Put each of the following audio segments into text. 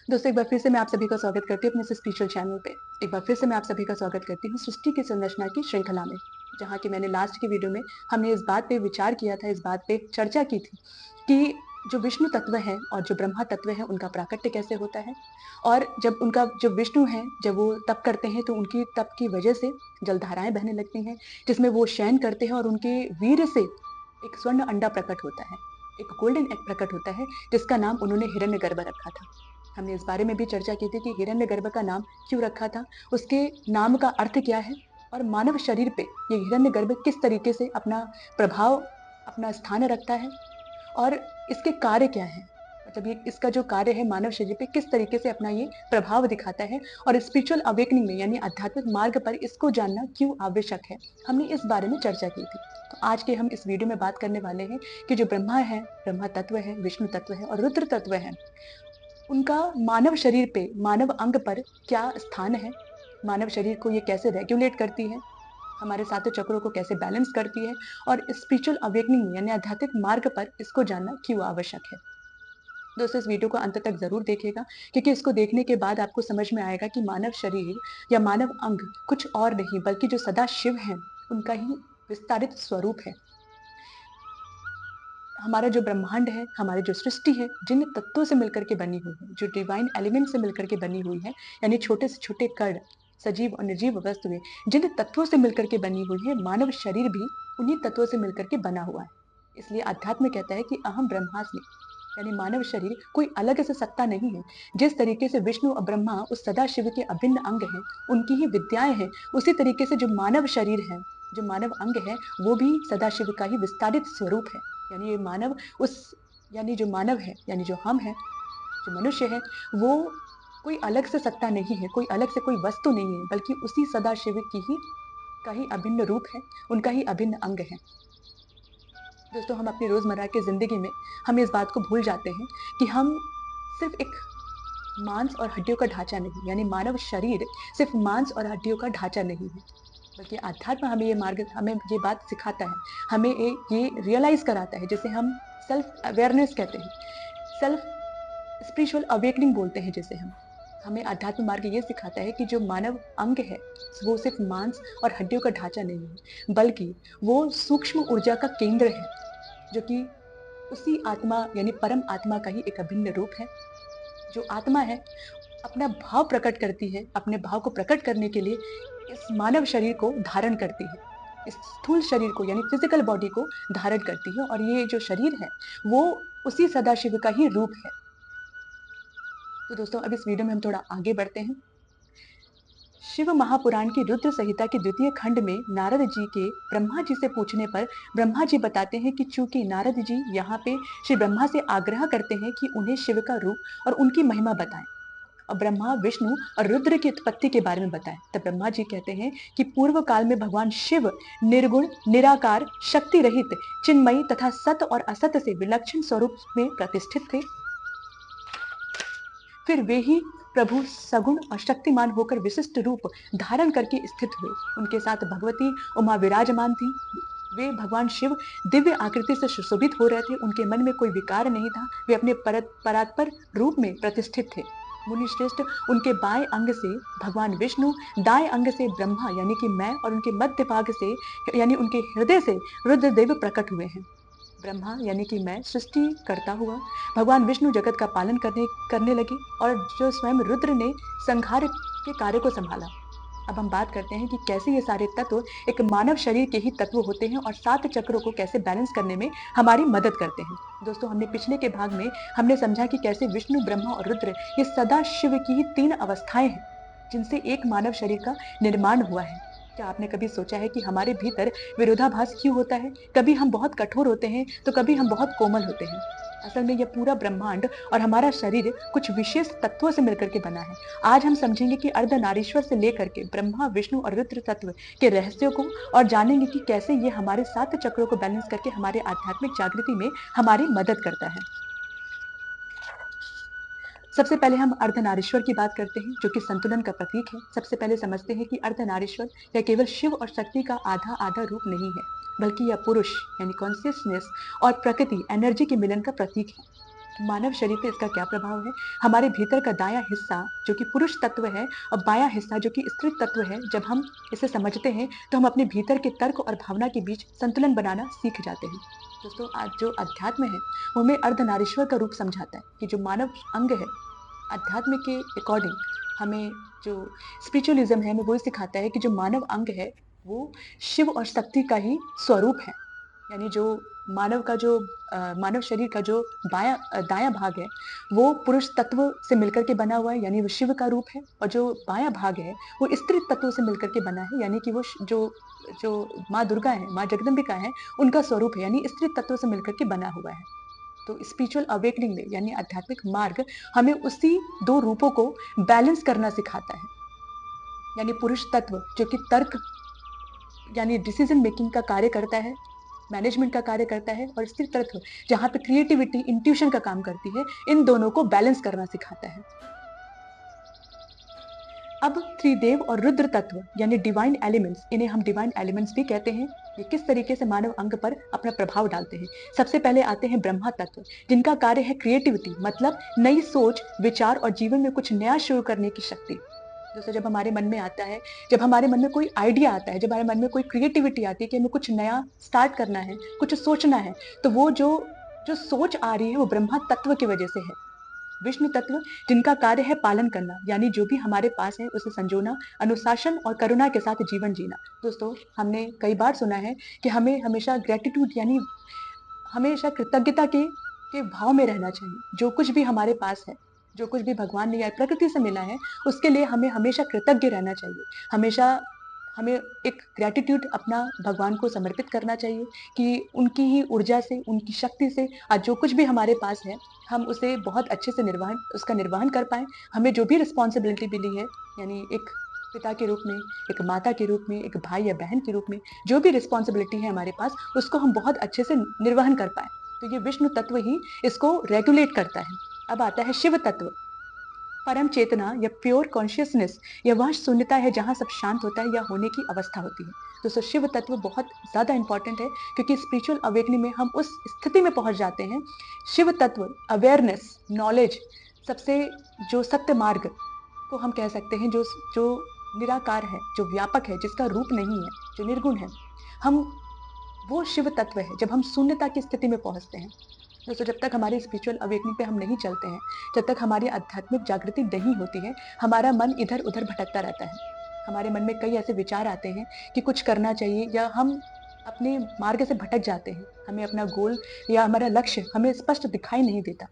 दोस्तों, एक बार फिर से मैं आप सभी का स्वागत करती हूँ अपने इस स्पिरिचुअल चैनल पे। एक बार फिर से मैं आप सभी का स्वागत करती हूँ सृष्टि की संरचना की श्रृंखला में, जहाँ की मैंने लास्ट की वीडियो में हमने इस बात पे विचार किया था, इस बात पे चर्चा की थी कि जो विष्णु तत्व है और जो ब्रह्मा तत्व है, उनका प्राकट्य कैसे होता है। और जब उनका जो विष्णु है, जब वो तप करते हैं तो उनकी तप की वजह से जलधाराएं बहने लगती हैं, जिसमें वो शयन करते हैं और उनके वीर्य से एक स्वर्ण अंडा प्रकट होता है, एक गोल्डन एग प्रकट होता है, जिसका नाम उन्होंने हिरण्यगर्भ रखा था। हमने इस बारे में भी चर्चा की थी कि हिरण्यगर्भ का नाम क्यों रखा था, उसके नाम का अर्थ क्या है और मानव शरीर पे ये हिरण्यगर्भ किस तरीके से अपना प्रभाव, अपना स्थान रखता है और इसके कार्य क्या है। मतलब ये इसका जो कार्य है मानव शरीर पे किस तरीके से अपना ये प्रभाव दिखाता है और स्पिरिचुअल अवेकनिंग में यानी आध्यात्मिक मार्ग पर इसको जानना क्यों आवश्यक है, हमने इस बारे में चर्चा की थी। तो आज के हम इस वीडियो में बात करने वाले हैं कि जो ब्रह्मा है, ब्रह्मा तत्व है, विष्णु तत्व है और रुद्र तत्व है, उनका मानव शरीर पे, मानव अंग पर क्या स्थान है, मानव शरीर को ये कैसे रेगुलेट करती है, हमारे सातों चक्रों को कैसे बैलेंस करती है और स्पिरिचुअल अवेकनिंग में यानी आध्यात्मिक मार्ग पर इसको जानना क्यों आवश्यक है। दोस्तों, इस वीडियो को अंत तक जरूर देखिएगा, क्योंकि इसको देखने के बाद आपको समझ में आएगा कि मानव शरीर या मानव अंग कुछ और नहीं बल्कि जो सदा शिव है उनका ही विस्तारित स्वरूप है। हमारा जो ब्रह्मांड है, हमारी जो सृष्टि है, जिन तत्वों से मिलकर के बनी हुई है, जो डिवाइन एलिमेंट से मिलकर के बनी हुई है, यानी छोटे से छोटे कण, सजीव और निर्जीव वस्तुएं, जिन तत्वों से मिलकर के बनी हुई है, मानव शरीर भी उन्हीं तत्वों से मिलकर के बना हुआ है। इसलिए अध्यात्म कहता है कि अहम ब्रह्मास्मि, यानी मानव शरीर कोई अलग से सत्ता नहीं है। जिस तरीके से विष्णु और ब्रह्मा उस सदा शिव के अभिन्न अंग हैं, उनकी ही विद्याएं हैं, उसी तरीके से जो मानव शरीर है, जो मानव अंग है, वो भी सदाशिव का ही विस्तारित स्वरूप है। यानी ये मानव उस, यानी जो मानव है, यानी जो हम है, जो मनुष्य है, वो कोई अलग से सत्ता नहीं है, कोई अलग से कोई वस्तु नहीं है, बल्कि उसी सदाशिव की ही का ही अभिन्न रूप है, उनका ही अभिन्न अंग है। दोस्तों, हम अपनी रोजमर्रा की जिंदगी में हम इस बात को भूल जाते हैं कि हम सिर्फ एक मांस और हड्डियों का ढांचा नहीं, यानी मानव शरीर सिर्फ मांस और हड्डियों का ढांचा नहीं है, बल्कि अध्यात्म हमें ये मार्ग, हमें ये बात सिखाता है, हमें ये रियलाइज कराता है, जिसे हम सेल्फ अवेयरनेस कहते हैं, सेल्फ स्पिरिचुअल अवेकनिंग बोलते हैं, जिसे हम, हमें अध्यात्म मार्ग ये सिखाता है कि जो मानव अंग है वो सिर्फ मांस और हड्डियों का ढांचा नहीं है, बल्कि वो सूक्ष्म ऊर्जा का केंद्र है, जो कि उसी आत्मा यानी परम आत्मा का ही एक अभिन्न रूप है। जो आत्मा है अपना भाव प्रकट करती है, अपने भाव को प्रकट करने के लिए इस मानव शरीर को धारण करती है, इस स्थूल शरीर को यानी फिजिकल बॉडी को धारण करती है, और ये जो शरीर है वो उसी सदाशिव का ही रूप है। तो दोस्तों, अब इस वीडियो में हम थोड़ा आगे बढ़ते हैं। शिव महापुराण की रुद्र संहिता के द्वितीय खंड में नारद जी के ब्रह्मा जी से पूछने पर ब्रह्मा जी बताते हैं कि चूंकि नारद जी यहाँ पे श्री ब्रह्मा से आग्रह करते हैं कि उन्हें शिव का रूप और उनकी महिमा बताएं और ब्रह्मा, विष्णु और रुद्र की उत्पत्ति के बारे में बताएं, तब ब्रह्मा जी कहते हैं कि पूर्व काल में भगवान शिव निर्गुण, निराकार, शक्ति रहित, चिन्मयी तथा सत और असत से विलक्षण स्वरूप में प्रतिष्ठित थे। फिर वे ही प्रभु सगुण और शक्तिमान होकर विशिष्ट रूप धारण करके स्थित हुए। उनके साथ भगवती उमा विराजमान थी। वे भगवान शिव दिव्य आकृति से सुशोभित हो रहे थे, उनके मन में कोई विकार नहीं था, वे अपने परात्पर रूप में प्रतिष्ठित थे। मुनि श्रेष्ठ, उनके बाएं अंग से भगवान विष्णु, दाएं अंग से ब्रह्मा यानी कि मैं, और उनके मध्य भाग से यानी उनके हृदय से रुद्रदेव प्रकट हुए हैं। ब्रह्मा यानी कि मैं सृष्टि करता हुआ, भगवान विष्णु जगत का पालन करने लगे, और जो स्वयं रुद्र ने संहार के कार्य को संभाला। अब हम बात करते हैं कि कैसे ये सारे तत्व एक मानव शरीर के ही तत्व होते हैं और सात चक्रों को कैसे बैलेंस करने में हमारी मदद करते हैं। दोस्तों, हमने पिछले के भाग में हमने समझा कि कैसे विष्णु, ब्रह्मा और रुद्र ये सदा शिव की ही तीन अवस्थाएं हैं, जिनसे एक मानव शरीर का निर्माण हुआ है। क्या आपने कभी सोचा है कि हमारे भीतर विरोधाभास क्यों होता है? कभी हम बहुत कठोर होते हैं तो कभी हम बहुत कोमल होते हैं। असल में यह पूरा ब्रह्मांड और हमारा शरीर कुछ विशेष तत्वों से मिलकर के बना है। आज हम समझेंगे कि अर्धनारीश्वर से लेकर के ब्रह्मा, विष्णु और रुद्र तत्व के रहस्यों को, और जानेंगे कि कैसे ये हमारे सात चक्रों को बैलेंस करके हमारे आध्यात्मिक जागृति में हमारी मदद करता है। सबसे पहले हम अर्धनारीश्वर की बात करते हैं, जो कि संतुलन का प्रतीक है। सबसे पहले समझते हैं कि अर्धनारीश्वर यह केवल शिव और शक्ति का आधा आधा रूप नहीं है, बल्कि यह पुरुष यानी कॉन्शियसनेस और प्रकृति एनर्जी के मिलन का प्रतीक है। मानव शरीर पे इसका क्या प्रभाव है? हमारे भीतर का दायाँ हिस्सा जो कि पुरुष तत्व है और बायाँ हिस्सा जो कि स्त्री तत्व है, जब हम इसे समझते हैं तो हम अपने भीतर के तर्क और भावना के बीच संतुलन बनाना सीख जाते हैं। दोस्तों, आज जो अध्यात्म है वो हमें अर्धनारीश्वर का रूप समझाता है कि जो मानव अंग है, अध्यात्म के अकॉर्डिंग हमें जो स्पिरिचुअलिज्म है हमें वो सिखाता है कि जो मानव अंग है वो शिव और शक्ति का ही स्वरूप है। यानी जो मानव का जो मानव शरीर का जो दायाँ भाग है, वो पुरुष तत्व से मिलकर के बना हुआ है, यानी वो शिव का रूप है, और जो बायाँ भाग है, वो स्त्री तत्व से मिलकर के बना है, यानी कि वो जो जो माँ दुर्गा है, माँ जगदम्बिका है, उनका स्वरूप है, यानी स्त्री तत्व से मिलकर के बना हुआ है। तो स्पिरिचुअल अवेकनिंग में यानी आध्यात्मिक मार्ग हमें उसी 2 रूपों को बैलेंस करना सिखाता है। यानी पुरुष तत्व जो कि तर्क यानी डिसीजन मेकिंग का कार्य करता है, मैनेजमेंट का कार्य करता है, और स्त्री तत्व जहाँ पे क्रिएटिविटी, इंट्यूशन का काम करती है, इन दोनों को बैलेंस करना सिखाता है। अब त्रिदेव और रुद्र तत्व यानी डिवाइन एलिमेंट्स, इन्हें हम डिवाइन एलिमेंट्स भी कहते हैं। ये किस तरीके से मानव अंग पर अपना प्रभाव डालते हैं? सबसे पहले आते हैं ब्रह्मा तत्व, जिनका कार्य है क्रिएटिविटी, मतलब नई सोच, विचार और जीवन में कुछ नया शुरू करने की शक्ति। दोस्तों, जब हमारे मन में आता है, जब हमारे मन में कोई आइडिया आता है, जब हमारे मन में कोई क्रिएटिविटी आती है कि हमें कुछ नया स्टार्ट करना है, कुछ सोचना है, तो वो जो जो सोच आ रही है वो ब्रह्मा तत्व की वजह से है। विष्णु तत्व, जिनका कार्य है पालन करना, यानी जो भी हमारे पास है उसे संजोना, अनुशासन और करुणा के साथ जीवन जीना। दोस्तों, हमने कई बार सुना है कि हमें हमेशा ग्रैटिट्यूड यानी हमेशा कृतज्ञता के भाव में रहना चाहिए। जो कुछ भी हमारे पास है, जो कुछ भी भगवान ने या प्रकृति से मिला है, उसके लिए हमें हमेशा कृतज्ञ रहना चाहिए। हमेशा हमें एक ग्रैटिट्यूड अपना भगवान को समर्पित करना चाहिए कि उनकी ही ऊर्जा से, उनकी शक्ति से आज जो कुछ भी हमारे पास है, हम उसे बहुत अच्छे से उसका निर्वहन कर पाएँ। हमें जो भी रिस्पॉन्सिबिलिटी मिली है, यानी एक पिता के रूप में, एक माता के रूप में, एक भाई या बहन के रूप में, जो भी रिस्पॉन्सिबिलिटी है हमारे पास, उसको हम बहुत अच्छे से निर्वहन कर पाएँ। तो ये विष्णु तत्व ही इसको रेगुलेट करता है। अब आता है शिव तत्व, परम चेतना या प्योर कॉन्शियसनेस, या वह शून्यता है जहाँ सब शांत होता है या होने की अवस्था होती है। दोस्तों, शिव तत्व बहुत ज़्यादा इंपॉर्टेंट है क्योंकि स्पिरिचुअल अवेकनिंग में हम उस स्थिति में पहुँच जाते हैं। शिव तत्व अवेयरनेस, नॉलेज, सबसे जो सत्य मार्ग को हम कह सकते हैं, जो निराकार है, जो व्यापक है, जिसका रूप नहीं है, जो निर्गुण है। हम वो शिव तत्व है जब हम शून्यता की स्थिति में पहुँचते हैं। दोस्तों, जब तक हमारी स्पिरिचुअल अवेकनिंग पे हम नहीं चलते हैं, जब तक हमारी आध्यात्मिक जागृति नहीं होती है, हमारा मन इधर-उधर भटकता रहता है। हमारे मन में कई ऐसे विचार आते हैं कि कुछ करना चाहिए, या हम अपने मार्ग से भटक जाते हैं। हमें अपना गोल या हमारा लक्ष्य हमें स्पष्ट दिखाई नहीं देता।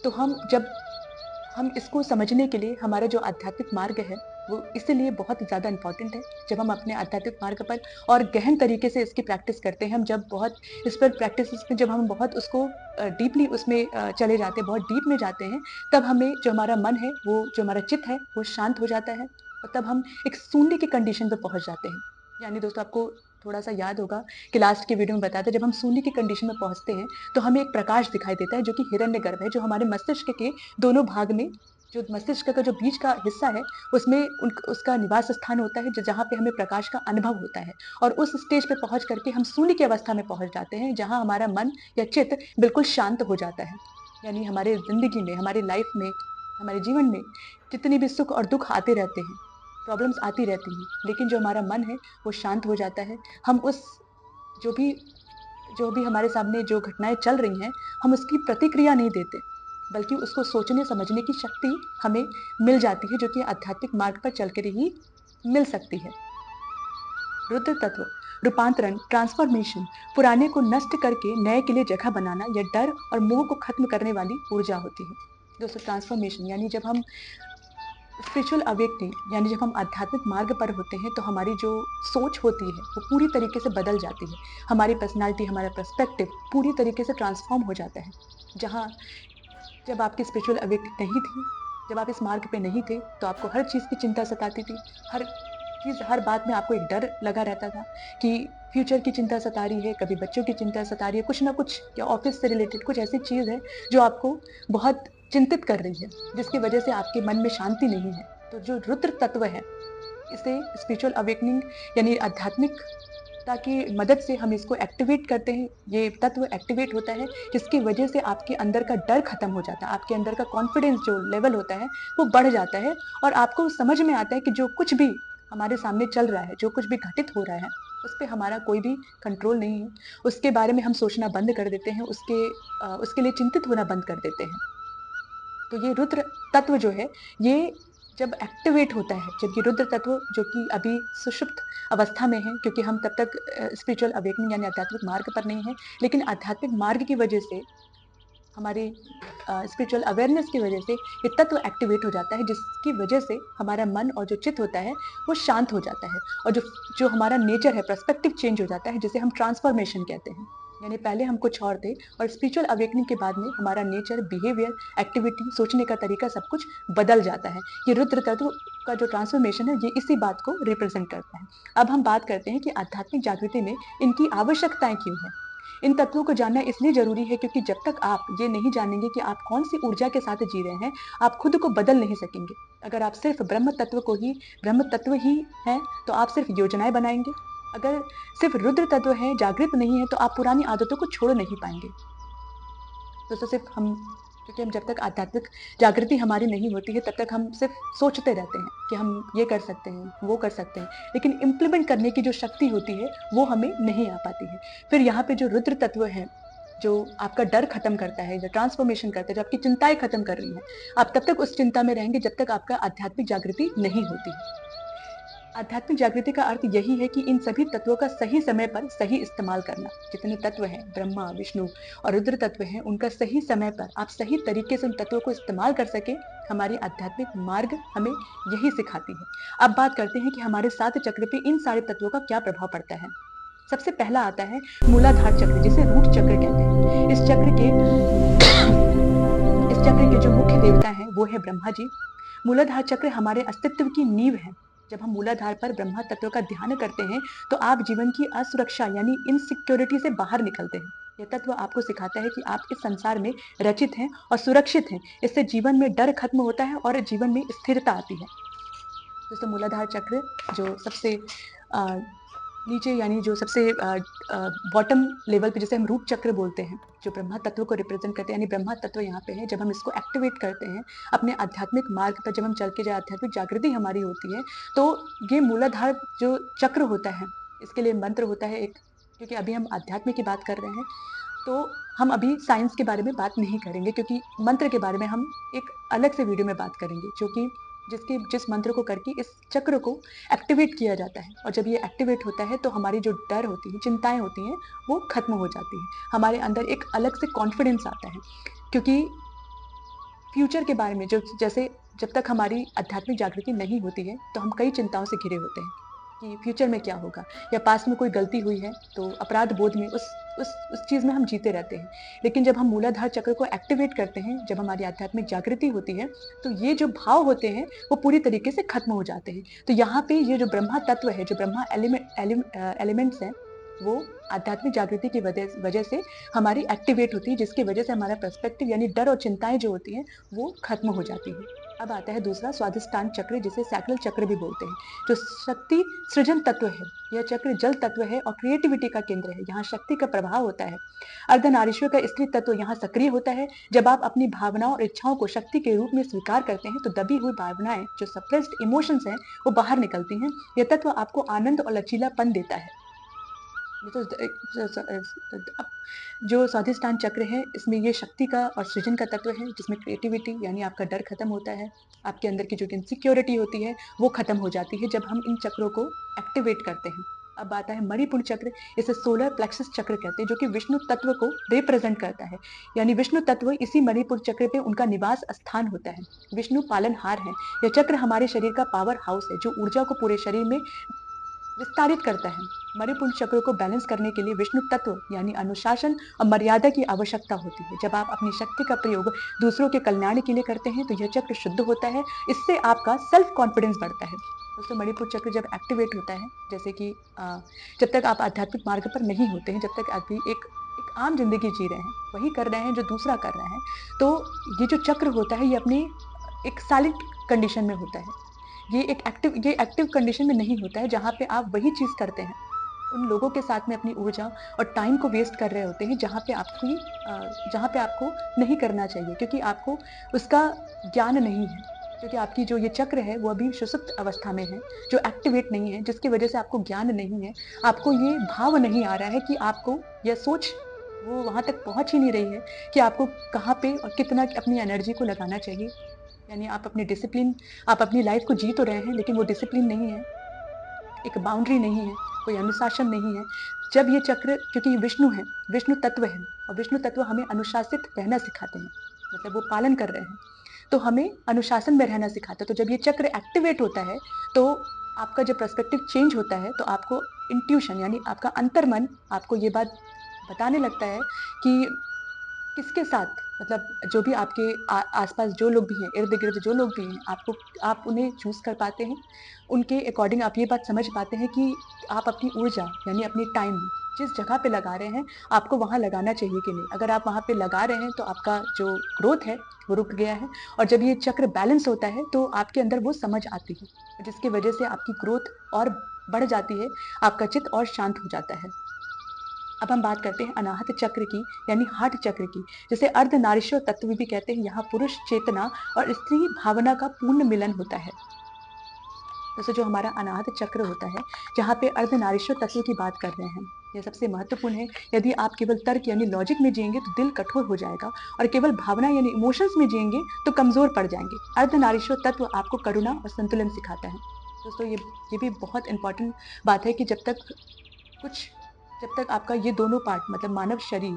तो हम इसको समझने के लिए हमारा जो आध्यात्मिक मार्ग है, वो इसीलिए बहुत ज़्यादा इम्पोर्टेंट है। जब हम अपने आध्यात्मिक मार्ग पर और गहन तरीके से इसकी प्रैक्टिस करते हैं, हम जब बहुत इस पर प्रैक्टिस में जब हम बहुत उसको डीपली उसमें चले जाते हैं, बहुत डीप में जाते हैं, तब हमें जो हमारा मन है, वो जो हमारा चित्त है, वो शांत हो जाता है, और तब हम एक शून्य की कंडीशन पे पहुँच जाते हैं। यानी दोस्तों, आपको थोड़ा-सा याद होगा कि लास्ट के वीडियो में बताया था, जब हम शून्य की कंडीशन में पहुँचते हैं, तो हमें एक प्रकाश दिखाई देता है जो कि हिरण्यगर्भ है, जो हमारे मस्तिष्क के दोनों भाग में, जो मस्तिष्क का जो बीच का हिस्सा है, उसमें उसका निवास स्थान होता है, जहाँ पे हमें प्रकाश का अनुभव होता है, और उस स्टेज पे पहुँच करके हम शून्य की अवस्था में पहुँच जाते हैं, जहाँ हमारा मन या चित्त बिल्कुल शांत हो जाता है। यानी हमारे ज़िंदगी में, हमारी लाइफ में, हमारे जीवन में जितने भी सुख और दुःख आते रहते हैं, प्रॉब्लम्स आती रहती हैं, लेकिन जो हमारा मन है, वो शांत हो जाता है। हम उस जो भी जो भी हमारे सामने जो घटनाएँ चल रही हैं, हम उसकी प्रतिक्रिया नहीं देते, बल्कि उसको सोचने-समझने की शक्ति हमें मिल जाती है, जो कि आध्यात्मिक मार्ग पर चलकर ही मिल सकती है। रुद्र तत्व रूपांतरण, ट्रांसफॉर्मेशन, पुराने को नष्ट करके नए के लिए जगह बनाना, या डर और मोह को खत्म करने वाली ऊर्जा होती है। दोस्तों, ट्रांसफॉर्मेशन यानी जब हम स्पिरिचुअल अवेकनिंग यानी जब हम आध्यात्मिक मार्ग पर होते हैं, तो हमारी जो सोच होती है वो पूरी तरीके से बदल जाती है। हमारी पर्सनैलिटी, हमारा पर्सपेक्टिव पूरी तरीके से ट्रांसफॉर्म हो जाता है। जहाँ जब आपकी स्पिरिचुअल अवेकनिंग नहीं थी, जब आप इस मार्ग पे नहीं थे, तो आपको हर चीज़ की चिंता सताती थी। हर चीज़, हर बात में आपको एक डर लगा रहता था कि फ्यूचर की चिंता सता रही है, कभी बच्चों की चिंता सता रही है, कुछ ना कुछ, या ऑफ़िस से रिलेटेड कुछ ऐसी चीज़ है जो आपको बहुत चिंतित कर रही है, जिसकी वजह से आपके मन में शांति नहीं है। तो जो रुद्र तत्व है, इसे स्पिरिचुअल अवेकनिंग यानी आध्यात्मिक ताकि मदद से हम इसको एक्टिवेट करते हैं, ये तत्व एक्टिवेट होता है, जिसकी वजह से आपके अंदर का डर खत्म हो जाता है, आपके अंदर का कॉन्फिडेंस जो लेवल होता है, वो बढ़ जाता है और आपको समझ में आता है कि जो कुछ भी हमारे सामने चल रहा है, जो कुछ भी घटित हो रहा है, उस पे हमारा कोई भी कंट्रोल नहीं है। उसके बारे में हम सोचना बंद कर देते हैं, उसके लिए चिंतित होना बंद कर देते हैं। तो ये रुद्र तत्व जो है, ये जब एक्टिवेट होता है, जब ये रुद्र तत्व जो कि अभी सुषुप्त अवस्था में है, क्योंकि हम तब तक स्पिरिचुअल अवेकनिंग यानी आध्यात्मिक मार्ग पर नहीं है, लेकिन आध्यात्मिक मार्ग की वजह से, हमारी स्पिरिचुअल अवेयरनेस की वजह से ये तत्व एक्टिवेट हो जाता है, जिसकी वजह से हमारा मन और जो चित्त होता है, वो शांत हो जाता है और जो जो हमारा नेचर है, पर्सपेक्टिव चेंज हो जाता है, जिसे हम ट्रांसफॉर्मेशन कहते हैं। यानी पहले हम कुछ और थे और स्पिरिचुअल अवेकनिंग के बाद में हमारा नेचर, बिहेवियर, एक्टिविटी, सोचने का तरीका सब कुछ बदल जाता है। ये रुद्र तत्व का जो ट्रांसफॉर्मेशन है, ये इसी बात को रिप्रेजेंट करता है। अब हम बात करते हैं कि आध्यात्मिक जागृति में इनकी आवश्यकताएं क्यों है। इन तत्वों को जानना इसलिए जरूरी है क्योंकि जब तक आप ये नहीं जानेंगे कि आप कौन सी ऊर्जा के साथ जी रहे हैं, आप खुद को बदल नहीं सकेंगे। अगर आप सिर्फ ब्रह्म तत्व ही हैं, तो आप सिर्फ योजनाएं बनाएंगे। अगर सिर्फ रुद्र तत्व है, जागृत नहीं है, तो आप पुरानी आदतों को छोड़ नहीं पाएंगे। तो सिर्फ हम, क्योंकि हम जब तक आध्यात्मिक जागृति हमारी नहीं होती है, तब तक हम सिर्फ सोचते रहते हैं कि हम ये कर सकते हैं, वो कर सकते हैं, लेकिन इम्प्लीमेंट करने की जो शक्ति होती है, वो हमें नहीं आ पाती है। फिर यहाँ पे जो रुद्र तत्व है, जो आपका डर खत्म करता है, जो ट्रांसफॉर्मेशन करता है, जो आपकी चिंताएं खत्म कर रही हैं, आप तब तक उस चिंता में रहेंगे जब तक आपका आध्यात्मिक जागृति नहीं होती है। आध्यात्मिक जागृति का अर्थ यही है कि इन सभी तत्वों का सही समय पर सही इस्तेमाल करना। जितने तत्व हैं, ब्रह्मा, विष्णु और रुद्र तत्व हैं, उनका सही समय पर आप सही तरीके से उन तत्वों को इस्तेमाल कर सके, हमारी आध्यात्मिक मार्ग हमें यही सिखाती है। अब बात करते हैं कि हमारे 7 चक्र पे इन सारे तत्वों का क्या प्रभाव पड़ता है। सबसे पहला आता है मूलाधार चक्र, जिसे रूट चक्र कहते हैं। इस चक्र के जो मुख्य देवता हैं, वो है ब्रह्मा जी। मूलाधार चक्र हमारे अस्तित्व की नींव है। जब हम मूलाधार पर ब्रह्मा तत्व का ध्यान करते हैं, तो आप जीवन की असुरक्षा यानी इनसिक्योरिटी से बाहर निकलते हैं। यह तत्व आपको सिखाता है कि आप इस संसार में रचित हैं और सुरक्षित हैं। इससे जीवन में डर खत्म होता है और जीवन में स्थिरता आती है। दोस्तों, मूलाधार चक्र जो सबसे नीचे, यानी जो सबसे बॉटम लेवल पे, जिसे हम रूट चक्र बोलते हैं, जो ब्रह्मा तत्व को रिप्रेजेंट करते हैं, यानी ब्रह्मा तत्व यहाँ पे है। जब हम इसको एक्टिवेट करते हैं अपने आध्यात्मिक मार्ग पर, जब हम चल के जो आध्यात्मिक जागृति हमारी होती है, तो ये मूलाधार जो चक्र होता है, इसके लिए मंत्र होता है एक। क्योंकि अभी हम अध्यात्म की बात कर रहे हैं, तो हम अभी साइंस के बारे में बात नहीं करेंगे, क्योंकि मंत्र के बारे में हम एक अलग से वीडियो में बात करेंगे, जो कि जिस मंत्र को करके इस चक्र को एक्टिवेट किया जाता है। और जब ये एक्टिवेट होता है, तो हमारी जो डर होती है, चिंताएं होती हैं, वो खत्म हो जाती है। हमारे अंदर एक अलग से कॉन्फिडेंस आता है, क्योंकि फ्यूचर के बारे में जैसे जब तक हमारी आध्यात्मिक जागृति नहीं होती है, तो हम कई चिंताओं से घिरे होते हैं कि फ्यूचर में क्या होगा, या पास्ट में कोई गलती हुई है तो अपराध बोध में उस चीज़ में हम जीते रहते हैं। लेकिन जब हम मूलाधार चक्र को एक्टिवेट करते हैं, जब हमारी आध्यात्मिक जागृति होती है, तो ये जो भाव होते हैं, वो पूरी तरीके से खत्म हो जाते हैं। तो यहाँ पे ये जो ब्रह्मा तत्व है, जो ब्रह्मा एलिमेंट्स हैं, वो आध्यात्मिक जागृति की वजह से हमारी एक्टिवेट होती है, जिसकी वजह से हमारा पर्सपेक्टिव यानी डर और चिंताएं जो होती हैं, वो खत्म हो जाती है। अब आता है दूसरा स्वाधिष्ठान चक्र, जिसे सैक्रल चक्र भी बोलते हैं, जो शक्ति सृजन तत्व है। यह चक्र जल तत्व है और क्रिएटिविटी का केंद्र है। यहाँ शक्ति का प्रभाव होता है। अर्धनारीश्वर का स्त्री तत्व यहाँ सक्रिय होता है। जब आप अपनी भावनाओं और इच्छाओं को शक्ति के रूप में स्वीकार करते हैं, तो दबी हुई भावनाएं, जो सप्रेस्ड इमोशंस हैं, वो बाहर निकलती हैं। यह तत्व आपको आनंद और लचीलापन देता है। जो स्वाधिष्ठान चक्र है, इसमें ये शक्ति का और सृजन का तत्व है, जिसमें क्रिएटिविटी यानी आपका डर खत्म होता है। आपके अंदर की जो इनसिक्योरिटी होती है, वो खत्म हो जाती है जब हम इन चक्रों को एक्टिवेट करते हैं। अब आता है मणिपुर चक्र, इसे सोलर प्लेक्सस चक्र कहते हैं, जो कि विष्णु तत्व को रिप्रेजेंट करता है। यानी विष्णु तत्व इसी मणिपुर चक्र पे उनका निवास स्थान होता है। विष्णु पालनहार है। यह चक्र हमारे शरीर का पावर हाउस है, जो ऊर्जा को पूरे शरीर में विस्तारित करता है। मणिपुर चक्र को बैलेंस करने के लिए विष्णु तत्व यानी अनुशासन और मर्यादा की आवश्यकता होती है। जब आप अपनी शक्ति का प्रयोग दूसरों के कल्याण के लिए करते हैं, तो यह चक्र शुद्ध होता है। इससे आपका सेल्फ कॉन्फिडेंस बढ़ता है। दोस्तों, मणिपुर चक्र जब एक्टिवेट होता है, जैसे कि जब तक आप आध्यात्मिक मार्ग पर नहीं होते हैं, जब तक आप भी एक आम जिंदगी जी रहे हैं, वही कर रहे हैं जो दूसरा कर रहा है, तो ये जो चक्र होता है, ये अपनी एक साइलेंट कंडीशन में होता है। ये एक्टिव कंडीशन में नहीं होता है, जहाँ पे आप वही चीज करते हैं उन लोगों के साथ में अपनी ऊर्जा और टाइम को वेस्ट कर रहे होते हैं जहाँ पे आपको नहीं करना चाहिए, क्योंकि आपको उसका ज्ञान नहीं है। क्योंकि आपकी जो ये चक्र है वो अभी सुषुप्त अवस्था में है, जो एक्टिवेट नहीं है, जिसकी वजह से आपको ज्ञान नहीं है। आपको ये भाव नहीं आ रहा है कि आपको यह सोच वो वहाँ तक पहुँच ही नहीं रही है कि आपको कहाँ पे और कितना अपनी एनर्जी को लगाना चाहिए। यानी आप अपनी लाइफ को जी तो रहे हैं, लेकिन वो डिसिप्लिन नहीं है, एक बाउंड्री नहीं है, कोई अनुशासन नहीं है। जब ये चक्र, क्योंकि ये विष्णु है, विष्णु तत्व है, और विष्णु तत्व हमें अनुशासित रहना सिखाते हैं, मतलब वो पालन कर रहे हैं, तो हमें अनुशासन में रहना सिखाता है। तो जब ये चक्र एक्टिवेट होता है, तो आपका जब पर्सपेक्टिव चेंज होता है, तो आपको इंट्यूशन यानी आपका अंतर्मन आपको ये बात बताने लगता है कि किसके साथ, मतलब जो भी आपके आस-पास जो लोग भी हैं, इर्द-गिर्द जो लोग भी हैं, आप उन्हें चूज़ कर पाते हैं। उनके अकॉर्डिंग आप ये बात समझ पाते हैं कि आप अपनी ऊर्जा यानी अपनी टाइम जिस जगह पे लगा रहे हैं, आपको वहाँ लगाना चाहिए कि नहीं। अगर आप वहाँ पे लगा रहे हैं, तो आपका जो ग्रोथ है, वो रुक गया है, और जब ये चक्र बैलेंस होता है, तो आपके अंदर वो समझ आती है, जिसकी वजह से आपकी ग्रोथ और बढ़ जाती है, आपका चित्त और शांत हो जाता है। अब हम बात करते हैं अनाहत चक्र की, यानी हार्ट चक्र की, जिसे अर्धनारीश्वर तत्व भी कहते हैं। यहाँ पुरुष चेतना और स्त्री भावना का पूर्ण मिलन होता है। जैसे जो हमारा अनाहत चक्र होता है, जहाँ पे अर्धनारीश्वर तत्व की बात कर रहे हैं, यह सबसे महत्वपूर्ण है। यदि आप केवल तर्क यानी लॉजिक में जिएंगे, तो दिल कठोर हो जाएगा, और केवल भावना यानी इमोशंस में जिएंगे, तो कमजोर पड़ जाएंगे। अर्धनारीश्वर तत्व आपको करुणा और संतुलन सिखाता है। दोस्तों, ये भी बहुत इंपॉर्टेंट बात है कि कुछ जब तक आपका ये दोनों पार्ट, मतलब मानव शरीर,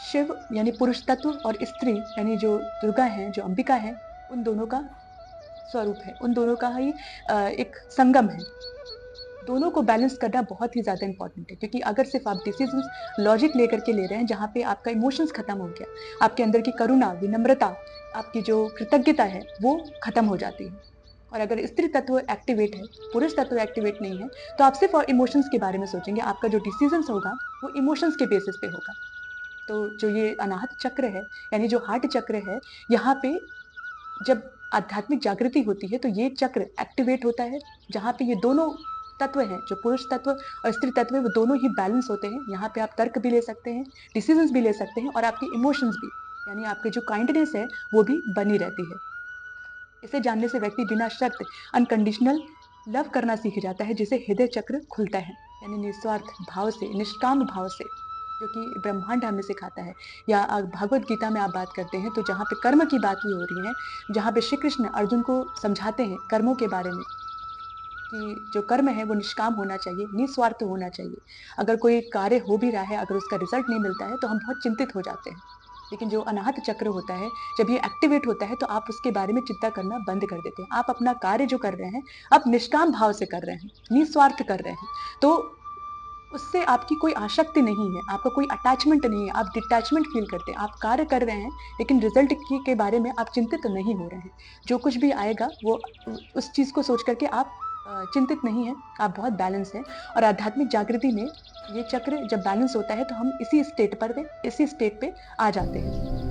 शिव यानी पुरुष तत्व और स्त्री यानी जो दुर्गा हैं, जो अंबिका हैं, उन दोनों का स्वरूप है, उन दोनों का ही एक संगम है। दोनों को बैलेंस करना बहुत ही ज़्यादा इम्पोर्टेंट है, क्योंकि अगर सिर्फ आप डिसीजंस लॉजिक लेकर के ले रहे हैं, जहाँ पे आपका इमोशंस खत्म हो गया, आपके अंदर की करुणा, विनम्रता, आपकी जो कृतज्ञता है, वो खत्म हो जाती है। और अगर स्त्री तत्व एक्टिवेट है, पुरुष तत्व एक्टिवेट नहीं है, तो आप सिर्फ और इमोशंस के बारे में सोचेंगे। आपका जो डिसीजंस होगा, वो इमोशंस के बेसिस पे होगा। तो जो ये अनाहत चक्र है, यानी जो हार्ट चक्र है, यहाँ पे जब आध्यात्मिक जागृति होती है, तो ये चक्र एक्टिवेट होता है, जहाँ पे ये दोनों तत्व हैं, जो पुरुष तत्व और स्त्री तत्व है, वो दोनों ही बैलेंस होते हैं। यहाँ पे आप तर्क भी ले सकते हैं, डिसीजंस भी ले सकते हैं, और आपके इमोशंस भी, यानी आपकी जो काइंडनेस है, वो भी बनी रहती है। इसे जानने से व्यक्ति बिना शर्त अनकंडीशनल लव करना सीख जाता है, जिसे हृदय चक्र खुलता है, यानी निस्वार्थ भाव से, निष्काम भाव से, जो कि ब्रह्मांड हमें सिखाता है। या भगवत गीता में आप बात करते हैं, तो जहाँ पे कर्म की बात भी हो रही है, जहाँ पे श्री कृष्ण अर्जुन को समझाते हैं कर्मों के बारे में, कि जो कर्म है वो निष्काम होना चाहिए, निस्वार्थ होना चाहिए। अगर कोई कार्य हो भी रहा है, अगर उसका रिजल्ट नहीं मिलता है, तो हम बहुत चिंतित हो जाते हैं। लेकिन जो अनाहत चक्र होता है, जब ये एक्टिवेट होता है, तो आप उसके बारे में चिंता करना बंद कर देते हैं। आप अपना कार्य जो कर रहे हैं, आप निष्काम भाव से कर रहे हैं, निस्वार्थ कर रहे हैं। तो उससे आपकी कोई आसक्ति नहीं है, आपका कोई अटैचमेंट नहीं है, आप डिटैचमेंट फ़ील करते हैं। आप कार्य कर रहे हैं, लेकिन रिज़ल्ट के बारे में आप चिंतित नहीं हो रहे हैं। जो कुछ भी आएगा, वो उस चीज़ को सोच कर के आप चिंतित नहीं हैं, आप बहुत बैलेंस हैं। और आध्यात्मिक जागृति में ये चक्र जब बैलेंस होता है, तो हम इसी स्टेट पे आ जाते हैं।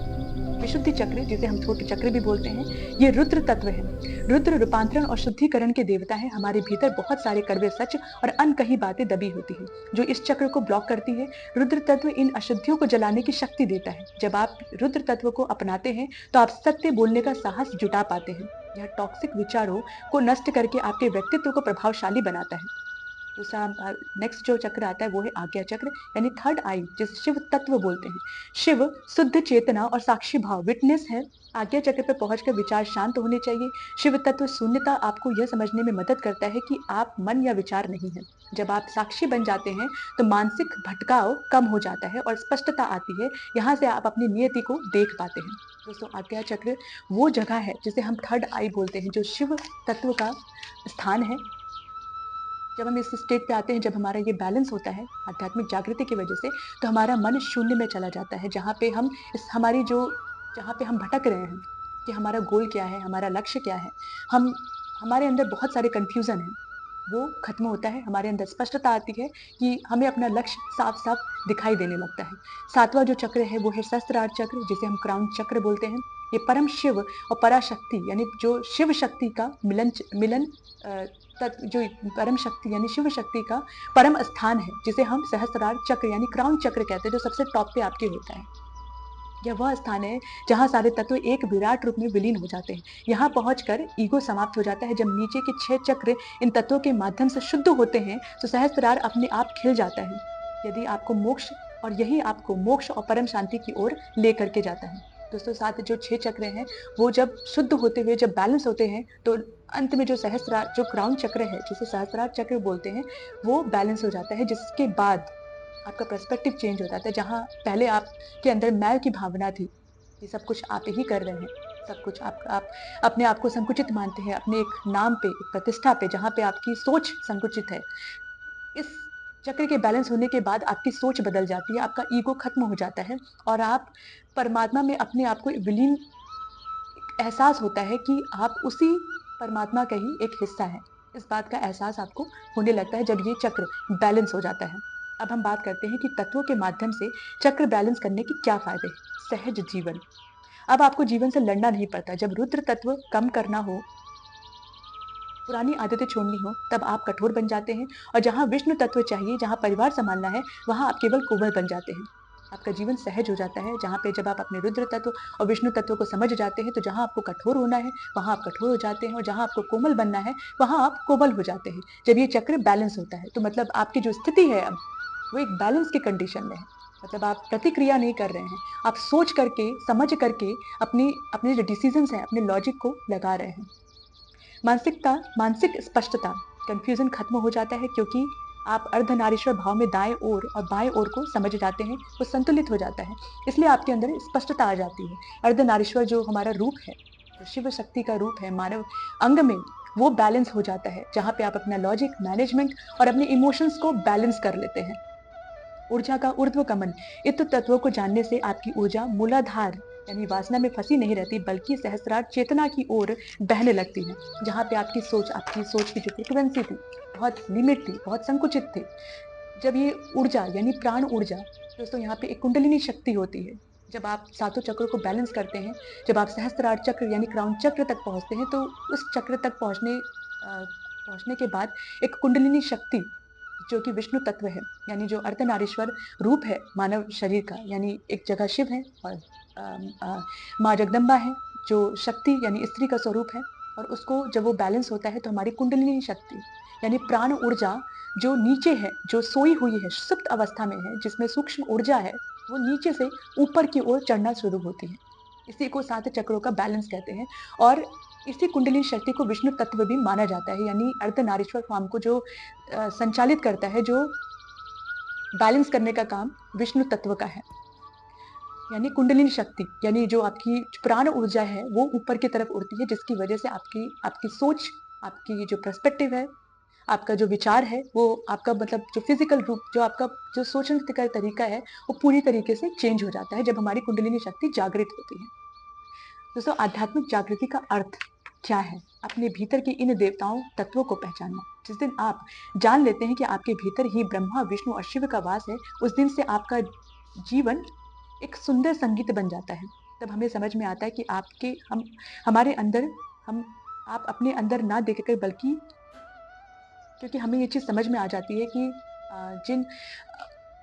विशुद्धि चक्र, जिसे हम छोटे चक्र भी बोलते हैं, ये रुद्र तत्व है। रुद्र रूपांतरण और शुद्धिकरण के देवता हैं। हमारे भीतर बहुत सारे कड़वे सच और अनकही बातें दबी होती हैं, जो इस चक्र को ब्लॉक करती है। रुद्र तत्व इन अशुद्धियों को जलाने की शक्ति देता है। जब आप रुद्र तत्व को अपनाते हैं, तो आप सत्य बोलने का साहस जुटा पाते हैं। यह टॉक्सिक विचारों को नष्ट करके आपके व्यक्तित्व को प्रभावशाली बनाता है। दूसरा नेक्स्ट जो चक्र आता है, वो है आज्ञा चक्र, यानी थर्ड आई, जिसे शिव तत्व बोलते हैं। शिव शुद्ध चेतना और साक्षी भाव, विटनेस है। आज्ञा चक्र पर पहुंचकर विचार शांत होने चाहिए। शिव तत्व शून्यता आपको यह समझने में मदद करता है कि आप मन या विचार नहीं है। जब आप साक्षी बन जाते हैं, तो मानसिक भटकाव कम हो जाता है और स्पष्टता आती है। यहाँ से आप अपनी नियति को देख पाते हैं। दोस्तों, आज्ञा चक्र वो जगह है जिसे हम थर्ड आई बोलते हैं, जो शिव तत्व का स्थान है। जब हम इस स्टेट पे आते हैं, जब हमारा ये बैलेंस होता है आध्यात्मिक जागृति की वजह से, तो हमारा मन शून्य में चला जाता है, जहाँ पे हम जहाँ पे हम भटक रहे हैं कि हमारा गोल क्या है, हमारा लक्ष्य क्या है। हम हमारे अंदर बहुत सारे कन्फ्यूज़न हैं, वो खत्म होता है, हमारे अंदर स्पष्टता आती है कि हमें अपना लक्ष्य साफ-साफ दिखाई देने लगता है। 7वां जो चक्र है वो है सहस्त्रार चक्र, जिसे हम क्राउन चक्र बोलते हैं। ये परम शिव और पराशक्ति यानी जो शिव शक्ति का मिलन अ, जो परम शक्ति यानी शिव शक्ति का परम स्थान है, जिसे हम सहस्त्रार चक्र यानी क्राउन चक्र कहते हैं, जो सबसे टॉप पे आपके होता है। यह वह स्थान है जहाँ सारे तत्व एक विराट रूप में विलीन हो जाते हैं। यहाँ पहुँचकर ईगो समाप्त हो जाता है। जब नीचे के 6 चक्र इन तत्वों के माध्यम से शुद्ध होते हैं, तो सहस्त्रार अपने आप खिल जाता है। यदि आपको मोक्ष और यही आपको मोक्ष और परम शांति की ओर लेकर के जाता है। दोस्तों, साथ जो 6 चक्र हैं, वो जब शुद्ध होते हुए जब बैलेंस होते हैं, तो अंत में जो सहस्त्रार जो क्राउन चक्र है, जिसे सहस्त्रार चक्र बोलते हैं, वो बैलेंस हो जाता है, जिसके बाद आपका पर्सपेक्टिव चेंज हो जाता है। जहाँ पहले आपके अंदर मैं की भावना थी, ये सब कुछ आप ही कर रहे हैं, सब कुछ आप अपने आप को संकुचित मानते हैं, अपने एक नाम पे, एक प्रतिष्ठा पे, जहाँ पे आपकी सोच संकुचित है। इस चक्र के बैलेंस होने के बाद आपकी सोच बदल जाती है, आपका ईगो खत्म हो जाता है और आप परमात्मा में अपने आप को विलीन एहसास होता है कि आप उसी परमात्मा का ही एक हिस्सा हैं। इस बात का एहसास आपको होने लगता है जब ये चक्र बैलेंस हो जाता है। अब हम बात करते हैं कि तत्वों के माध्यम से चक्र बैलेंस करने के क्या फ़ायदे हैं? सहज जीवन। अब आपको जीवन से लड़ना नहीं पड़ता। जब रुद्र तत्व कम करना हो, पुरानी आदतें छोड़नी हो, तब आप कठोर बन जाते हैं और जहाँ विष्णु तत्व चाहिए, जहाँ परिवार सँभालना है, वहाँ आप केवल कोमल बन जाते हैं। आपका जीवन सहज हो जाता है, जहाँ पे जब आप अपने रुद्र तत्व और विष्णु तत्व को समझ जाते हैं, तो जहाँ आपको कठोर होना है, वहाँ आप कठोर हो जाते हैं और जहाँ आपको कोमल बनना है, वहाँ आप कोमल हो जाते हैं। जब ये चक्र बैलेंस होता है, तो मतलब आपकी जो स्थिति है अब, वो एक बैलेंस की कंडीशन में है। मतलब आप प्रतिक्रिया नहीं कर रहे हैं, आप सोच करके, समझ करके अपने जो डिसीज़न्स हैं, अपने लॉजिक को लगा रहे हैं। मानसिक स्पष्टता, कन्फ्यूजन खत्म हो जाता है क्योंकि आप अर्धनारीश्वर भाव में दाएं ओर और बाएं ओर को समझ जाते हैं, वो संतुलित हो जाता है। इसलिए आपके अंदर स्पष्टता आ जाती है। अर्धनारीश्वर जो हमारा रूप है, जो शिव शक्ति का रूप है मानव अंग में, वो बैलेंस हो जाता है, जहाँ पे आप अपना लॉजिक, मैनेजमेंट और अपने इमोशंस को बैलेंस कर लेते हैं। ऊर्जा का ऊर्ध्वगमन, इन तत्वों को जानने से आपकी ऊर्जा मूलाधार यानी वासना में फंसी नहीं रहती, बल्कि सहस्त्रार चेतना की ओर बहने लगती है, जहाँ पे आपकी सोच की जो फ्रीक्वेंसी थी, बहुत लिमिट थी, बहुत संकुचित थी। जब ये ऊर्जा यानी प्राण ऊर्जा, दोस्तों यहाँ पे एक कुंडलिनी शक्ति होती है। जब आप सातों चक्रों को बैलेंस करते हैं, जब आप सहस्त्रार चक्र यानी क्राउन चक्र तक पहुँचते हैं, तो उस चक्र तक पहुँचने के बाद एक कुंडलिनी शक्ति, जो कि विष्णु तत्व है, यानी जो अर्धनारीश्वर रूप है मानव शरीर का, यानी एक जगह शिव है और माँ जगदम्बा है, जो शक्ति यानी स्त्री का स्वरूप है, और उसको जब वो बैलेंस होता है, तो हमारी कुंडलिनी शक्ति यानी प्राण ऊर्जा जो नीचे है, जो सोई हुई है, सुप्त अवस्था में है, जिसमें सूक्ष्म ऊर्जा है, वो नीचे से ऊपर की ओर चढ़ना शुरू होती है। इसी को 7 चक्रों का बैलेंस कहते हैं और इसी कुंडलिनी शक्ति को विष्णु तत्व भी माना जाता है, यानी अर्धनारीश्वर फॉर्म को जो संचालित करता है, जो बैलेंस करने का काम विष्णु तत्व का है। यानी कुंडलिनी शक्ति, यानी जो आपकी प्राण ऊर्जा है, वो ऊपर की तरफ उड़ती है, जिसकी वजह से आपकी आपकी सोच, आपकी जो पर्सपेक्टिव है, आपका जो विचार है, वो आपका मतलब जो फिज़िकल रूप, जो आपका जो सोचने का तरीका है, वो पूरी तरीके से चेंज हो जाता है, जब हमारी कुंडलिनी शक्ति जागृत होती है। दोस्तों, आध्यात्मिक जागृति का अर्थ क्या है? अपने भीतर की इन देवताओं तत्वों को पहचानना। जिस दिन आप जान लेते हैं कि आपके भीतर ही ब्रह्मा, विष्णु और शिव का वास है, उस दिन से आपका जीवन एक सुंदर संगीत बन जाता है। तब हमें समझ में आता है कि हमारे अंदर हम आप अपने अंदर ना देखकर, बल्कि क्योंकि हमें ये चीज़ समझ में आ जाती है कि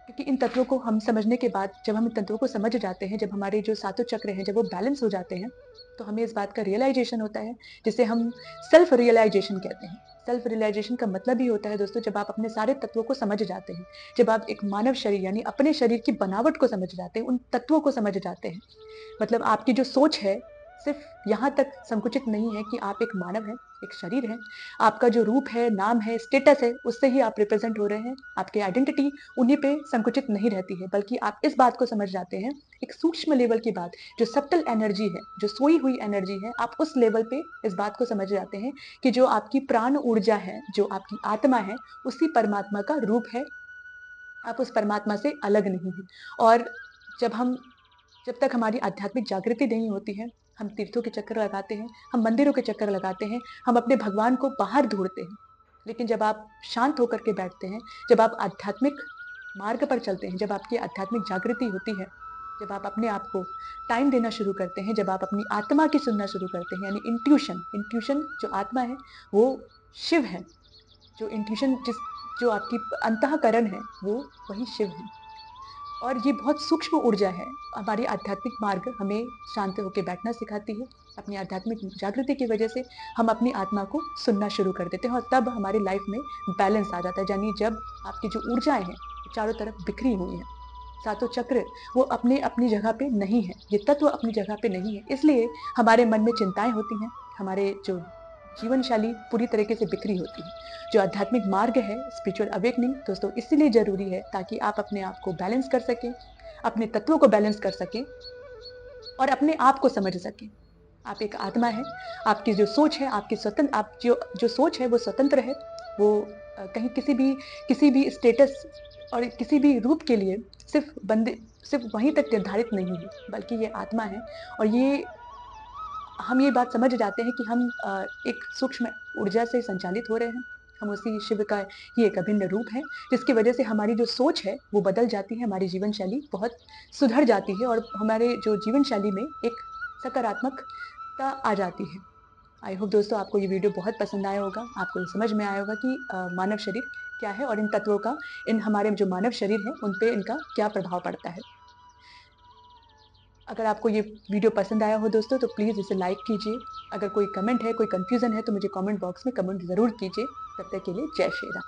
क्योंकि इन तत्वों को हम समझने के बाद, जब हम इन तत्वों को समझ जाते हैं, जब हमारे जो सातों चक्र हैं, जब वो बैलेंस हो जाते हैं, तो हमें इस बात का रियलाइज़ेशन होता है, जिसे हम सेल्फ रियलाइज़ेशन कहते हैं। सेल्फ रियलाइज़ेशन का मतलब ये होता है दोस्तों, जब आप अपने सारे तत्वों को समझ जाते हैं, जब आप एक मानव शरीर यानी अपने शरीर की बनावट को समझ जाते हैं, उन तत्वों को समझ जाते हैं। मतलब आपकी जो सोच है, सिर्फ़ यहाँ तक संकुचित नहीं है कि आप एक मानव हैं, एक शरीर है। आपका जो रूप है, नाम है, स्टेटस है, उससे ही आप रिप्रेज़ेंट हो रहे हैं। आपकी आइडेंटिटी उन्हीं पे संकुचित नहीं रहती है, बल्कि आप इस बात को समझ जाते हैं, एक सूक्ष्म लेवल की बात, जो सब्टल एनर्जी है, जो सोई हुई एनर्जी है, आप उस लेवल पे इस बात को समझ जाते हैं कि जो आपकी प्राण ऊर्जा है, जो आपकी आत्मा है, उसी परमात्मा का रूप है। आप उस परमात्मा से अलग नहीं हैं। और जब हम जब तक हमारी आध्यात्मिक जागृति नहीं होती है, हम तीर्थों के चक्कर लगाते हैं, हम मंदिरों के चक्कर लगाते हैं, हम अपने भगवान को बाहर ढूँढते हैं। लेकिन जब आप शांत होकर के बैठते हैं, जब आप आध्यात्मिक मार्ग पर चलते हैं, जब आपकी आध्यात्मिक जागृति होती है, जब आप अपने आप को टाइम देना शुरू करते हैं, जब आप अपनी आत्मा की सुनना शुरू करते हैं, यानी इंट्यूशन इंट्यूशन जो आत्मा है, वो शिव है। जो इंट्यूशन जो आपकी अंतःकरण है, वो वही शिव है। और ये बहुत सूक्ष्म ऊर्जा है। हमारी आध्यात्मिक मार्ग हमें शांत होके बैठना सिखाती है। अपनी आध्यात्मिक जागृति की वजह से हम अपनी आत्मा को सुनना शुरू कर देते हैं और तब हमारी लाइफ में बैलेंस आ जाता है। यानी जब आपकी जो ऊर्जाएँ हैं, चारों तरफ बिखरी हुई हैं, सातों चक्र वो अपनी जगह पे नहीं है, ये तत्व अपनी जगह पे नहीं है, इसलिए हमारे मन में चिंताएँ होती हैं, हमारे जो जीवन शैली पूरी तरीके से बिखरी होती है। जो आध्यात्मिक मार्ग है, स्पिरिचुअल अवेकनिंग दोस्तों इसीलिए ज़रूरी है ताकि आप अपने आप को बैलेंस कर सकें, अपने तत्वों को बैलेंस कर सकें और अपने आप को समझ सकें। आप एक आत्मा हैं, आपकी जो सोच है, आपकी स्वतंत्र आप जो सोच है वो स्वतंत्र है, वो कहीं किसी भी स्टेटस और किसी भी रूप के लिए सिर्फ़ वहीं तक निर्धारित नहीं है, बल्कि ये आत्मा है और हम ये बात समझ जाते हैं कि हम एक सूक्ष्म ऊर्जा से संचालित हो रहे हैं। हम उसी शिव का ही एक अभिन्न रूप हैं, जिसकी वजह से हमारी जो सोच है, वो बदल जाती है, हमारी जीवन शैली बहुत सुधर जाती है और हमारे जो जीवन शैली में एक सकारात्मकता आ जाती है। आई होप दोस्तों आपको ये वीडियो बहुत पसंद आया होगा, आपको ये समझ में आया होगा कि मानव शरीर क्या है और इन तत्वों का इन हमारे जो मानव शरीर है, उन पे इनका क्या प्रभाव पड़ता है। अगर आपको ये वीडियो पसंद आया हो दोस्तों तो प्लीज़ इसे लाइक कीजिए। अगर कोई कमेंट है, कोई कन्फ्यूज़न है तो मुझे कमेंट बॉक्स में कमेंट ज़रूर कीजिए। तब तक के लिए जय श्री राम।